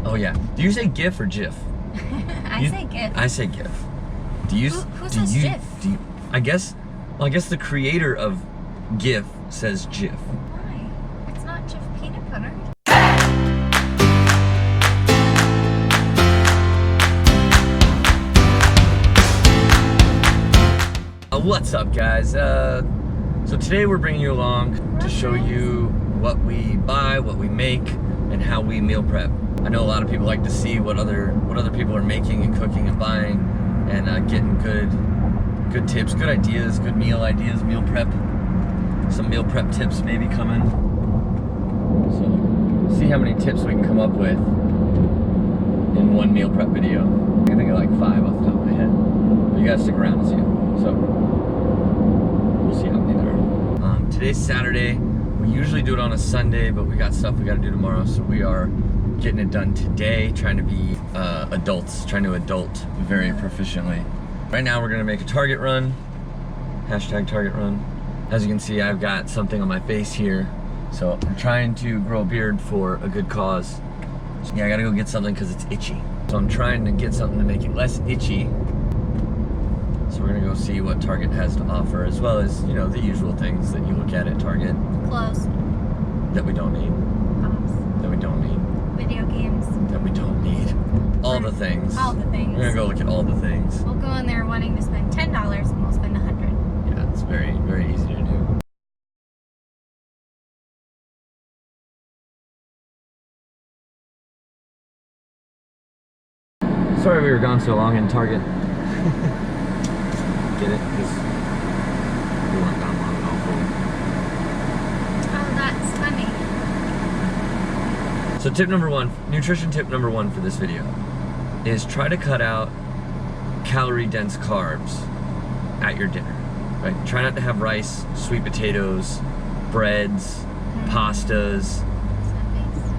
Oh yeah. Do you say GIF or GIF? I say GIF. I say GIF. Do you? Who says GIF? I guess the creator of GIF says GIF. Why? It's not Jif peanut butter. What's up, guys? So today we're bringing you along to show you what we buy, what we make, and how we meal prep. I know a lot of people like to see what other people are making and cooking and buying, and getting good tips, good ideas, good meal ideas, meal prep. Some meal prep tips maybe coming. So see how many tips we can come up with in one meal prep video. I think of like 5 off the top of my head. But you gotta stick around to see them. So we'll see how many there are. Today's Saturday. We usually do it on a Sunday, but we got stuff we gotta do tomorrow, so we are getting it done today, trying to be adults, trying to adult very proficiently. Right now we're gonna make a Target run, hashtag Target run. As you can see, I've got something on my face here, so I'm trying to grow a beard for a good cause. So yeah, I gotta go get something because it's itchy. So I'm trying to get something to make it less itchy. So we're gonna go see what Target has to offer, as well as, you know, the usual things that you look at Target. Clothes. That we don't need. House. That we don't need. Video games. That we don't need. All the things. All the things. We're gonna go look at all the things. We'll go in there wanting to spend $10 and we'll spend $100. Yeah, it's very, very easy to do. Sorry we were gone so long in Target. Get it? Because we weren't gone long at all for you. Oh, that's funny. So tip number 1, nutrition tip number 1 for this video is try to cut out calorie-dense carbs at your dinner. Right? Try not to have rice, sweet potatoes, breads, pastas.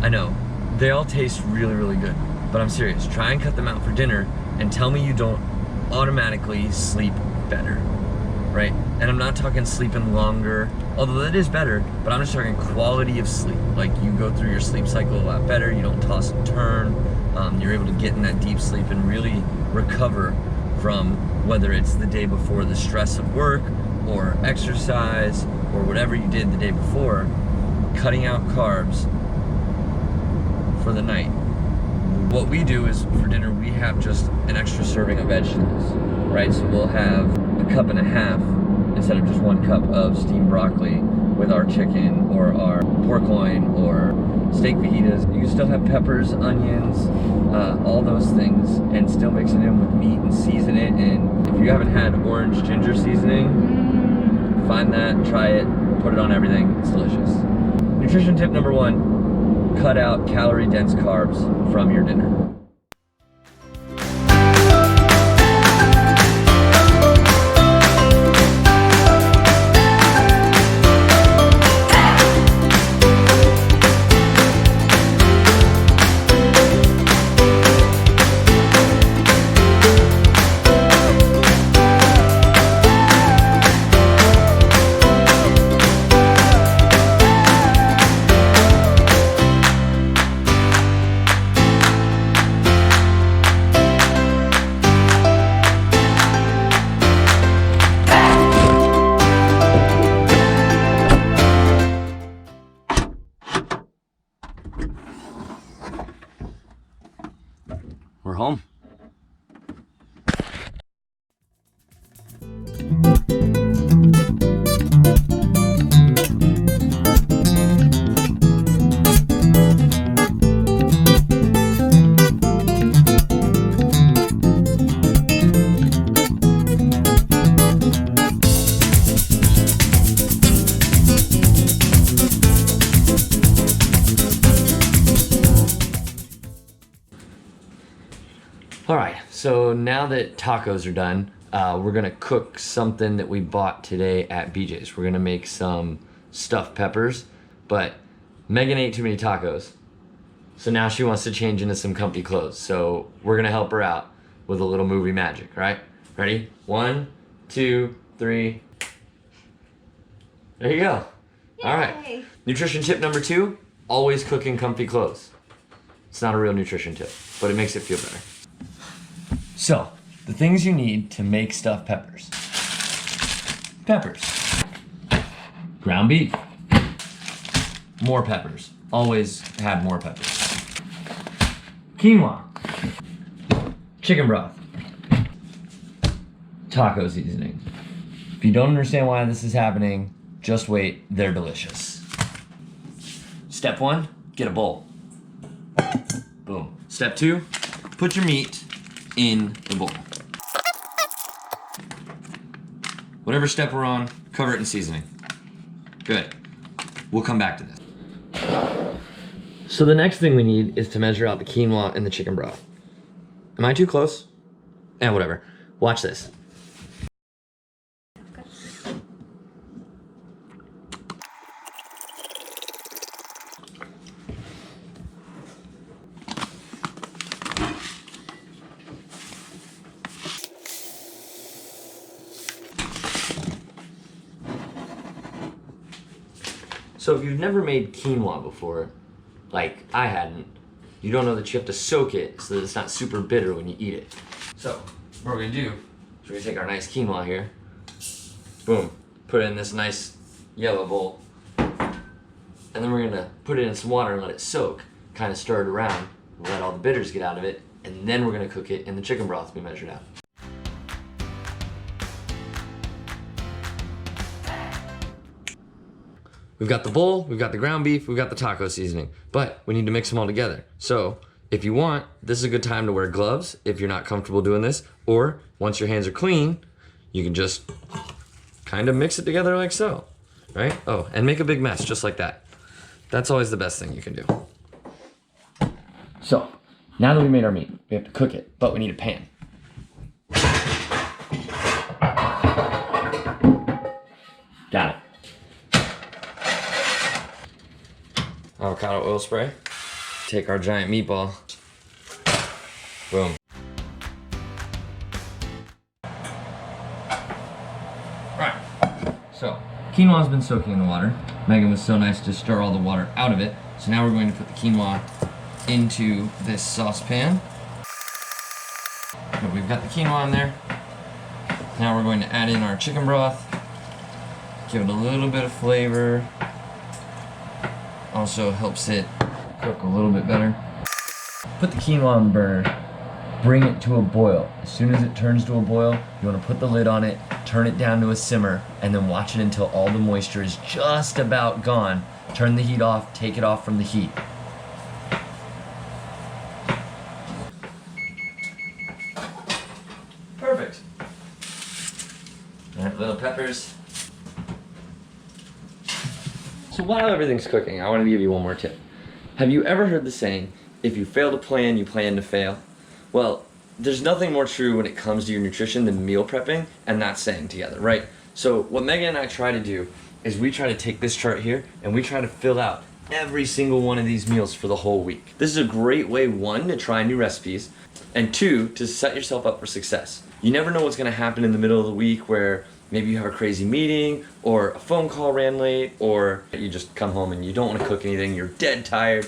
I know, they all taste really, really good, but I'm serious. Try and cut them out for dinner and tell me you don't automatically sleep better, right? And I'm not talking sleeping longer, although that is better, but I'm just talking quality of sleep. Like, you go through your sleep cycle a lot better, you don't toss and turn, you're able to get in that deep sleep and really recover from whether it's the day before the stress of work or exercise or whatever you did the day before. Cutting out carbs for the night. What we do is, for dinner, we have just an extra serving of vegetables, right? So we'll have a 1.5 cups instead of just 1 cup of steamed broccoli with our chicken or our pork loin or steak fajitas. You can still have peppers, onions, all those things, and still mix it in with meat and season it. And if you haven't had orange ginger seasoning, find that, try it, put it on everything, it's delicious. Nutrition tip number 1, cut out calorie-dense carbs from your dinner. We're home. All right, so now that tacos are done, we're gonna cook something that we bought today at BJ's. We're gonna make some stuffed peppers, but Megan ate too many tacos. So now she wants to change into some comfy clothes. So we're gonna help her out with a little movie magic, right? Ready? 1, 2, 3. There you go. Yay. All right. Nutrition tip number 2, always cook in comfy clothes. It's not a real nutrition tip, but it makes it feel better. So, the things you need to make stuffed peppers. Peppers. Ground beef. More peppers. Always have more peppers. Quinoa. Chicken broth. Taco seasoning. If you don't understand why this is happening, just wait, they're delicious. Step 1, get a bowl. Boom. Step 2, put your meat in the bowl. Whatever step we're on, cover it in seasoning. Good. We'll come back to this. So the next thing we need is to measure out the quinoa and the chicken broth. Am I too close? Whatever. Watch this. So if you've never made quinoa before, like I hadn't, you don't know that you have to soak it so that it's not super bitter when you eat it. So what we're gonna do is we're gonna take our nice quinoa here, boom, put it in this nice yellow bowl, and then we're gonna put it in some water and let it soak, kind of stir it around, let all the bitters get out of it, and then we're gonna cook it in the chicken broth we measured out. We've got the bowl, we've got the ground beef, we've got the taco seasoning, but we need to mix them all together. So if you want, this is a good time to wear gloves if you're not comfortable doing this, or once your hands are clean, you can just kind of mix it together like so, right? Oh, and make a big mess just like that. That's always the best thing you can do. So now that we made our meat, we have to cook it, but we need a pan. Got it. Avocado oil spray. Take our giant meatball. Boom. Right. So, quinoa's been soaking in the water. Megan was so nice to stir all the water out of it. So now we're going to put the quinoa into this saucepan. We've got the quinoa in there. Now we're going to add in our chicken broth. Give it a little bit of flavor. Also helps it cook a little bit better. Put the quinoa on the burner, bring it to a boil. As soon as it turns to a boil, you want to put the lid on it, turn it down to a simmer, and then watch it until all the moisture is just about gone. Turn the heat off, take it off from the heat. Perfect. All right, little peppers. So while everything's cooking, I want to give you one more tip. Have you ever heard the saying, if you fail to plan, you plan to fail? Well, there's nothing more true when it comes to your nutrition than meal prepping and that saying together, right? So what Megan and I try to do is we try to take this chart here and we try to fill out every single one of these meals for the whole week. This is a great way, 1, to try new recipes, and 2, to set yourself up for success. You never know what's going to happen in the middle of the week where maybe you have a crazy meeting, or a phone call ran late, or you just come home and you don't want to cook anything, you're dead tired,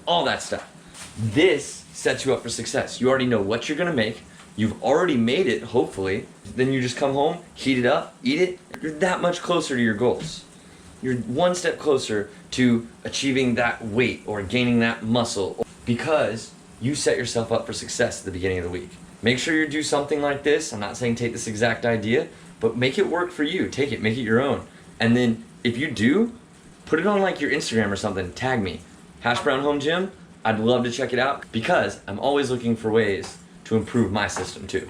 all that stuff. This sets you up for success. You already know what you're gonna make, you've already made it, hopefully, then you just come home, heat it up, eat it, you're that much closer to your goals. You're one step closer to achieving that weight or gaining that muscle because you set yourself up for success at the beginning of the week. Make sure you do something like this. I'm not saying take this exact idea, but make it work for you. Take it, make it your own. And then if you do, put it on like your Instagram or something, tag me. Hash Brown Home Gym, I'd love to check it out because I'm always looking for ways to improve my system too.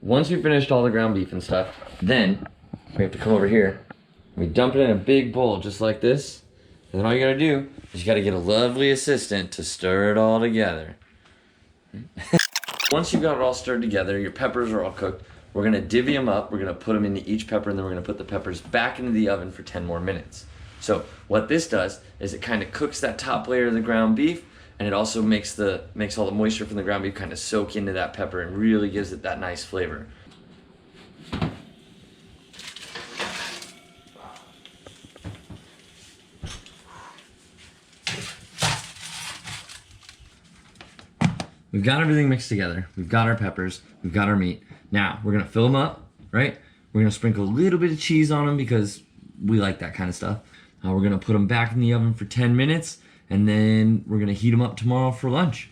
Once we finished all the ground beef and stuff, then we have to come over here. We dump it in a big bowl just like this. And then all you gotta do is you gotta get a lovely assistant to stir it all together. Once you've got it all stirred together, your peppers are all cooked, we're gonna divvy them up, we're gonna put them into each pepper, and then we're gonna put the peppers back into the oven for 10 more minutes. So what this does is it kind of cooks that top layer of the ground beef, and it also makes all the moisture from the ground beef kind of soak into that pepper and really gives it that nice flavor. we've got everything mixed together. We've got our peppers, we've got our meat. Now, we're gonna fill them up, right? We're gonna sprinkle a little bit of cheese on them because we like that kind of stuff. We're gonna put them back in the oven for 10 minutes, and then we're gonna heat them up tomorrow for lunch.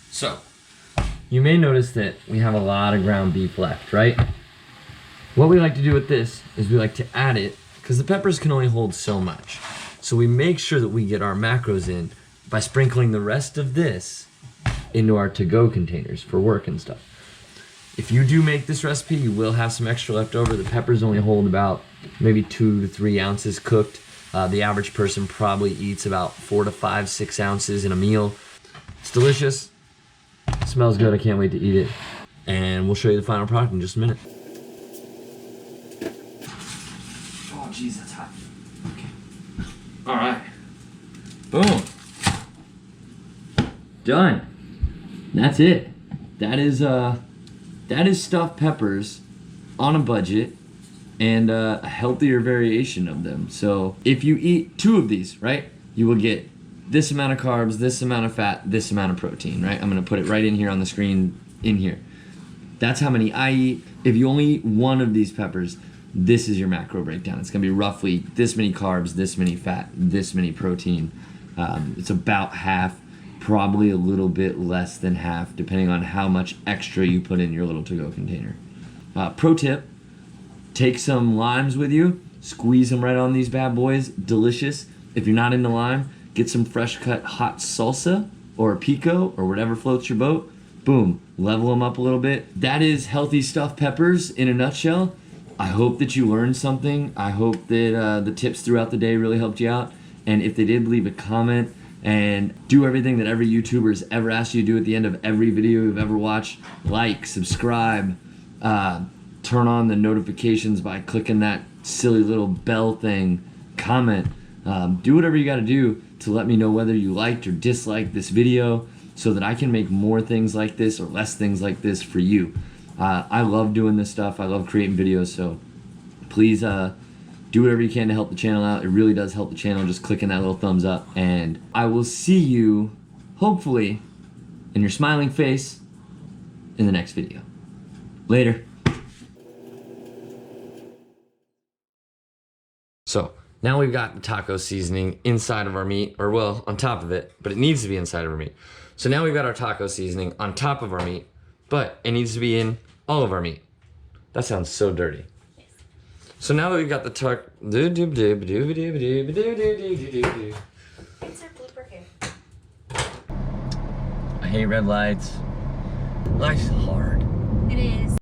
So, you may notice that we have a lot of ground beef left, right? What we like to do with this is we like to add it, because the peppers can only hold so much. So we make sure that we get our macros in by sprinkling the rest of this into our to-go containers for work and stuff. If you do make this recipe, you will have some extra left over. The peppers only hold about maybe 2 to 3 ounces cooked. The average person probably eats about 4 to 5, 6 ounces in a meal. It's delicious. It smells good. I can't wait to eat it. And we'll show you the final product in just a minute. Oh, geez, that's hot. Okay. All right. Boom. Done. That's it. That is stuffed peppers on a budget and a healthier variation of them. So if you eat 2 of these, right, you will get this amount of carbs, this amount of fat, this amount of protein, right? I'm gonna put it right in here on the screen in here. That's how many I eat. If you only eat 1 of these peppers, this is your macro breakdown. It's gonna be roughly this many carbs, this many fat, this many protein. It's about half, probably a little bit less than half, depending on how much extra you put in your little to-go container. Pro tip, take some limes with you, squeeze them right on these bad boys, delicious. If you're not into lime, get some fresh cut hot salsa or pico or whatever floats your boat. Boom, level them up a little bit. That is healthy stuffed peppers in a nutshell. I hope that you learned something. I hope that the tips throughout the day really helped you out. And if they did, leave a comment and do everything that every YouTuber has ever asked you to do at the end of every video you've ever watched. Like, subscribe, turn on the notifications by clicking that silly little bell thing, comment. Do whatever you gotta do to let me know whether you liked or disliked this video so that I can make more things like this or less things like this for you. I love doing this stuff. I love creating videos, so please do whatever you can to help the channel out. It really does help the channel, just clicking that little thumbs up. And I will see you, hopefully, in your smiling face in the next video. Later. So, now we've got the taco seasoning inside of our meat, or well, on top of it, but it needs to be inside of our meat. So now we've got our taco seasoning on top of our meat, but it needs to be in all of our meat. That sounds so dirty. So now that we've got the taco, It's our blooper here. I hate red lights. Life's hard. It is.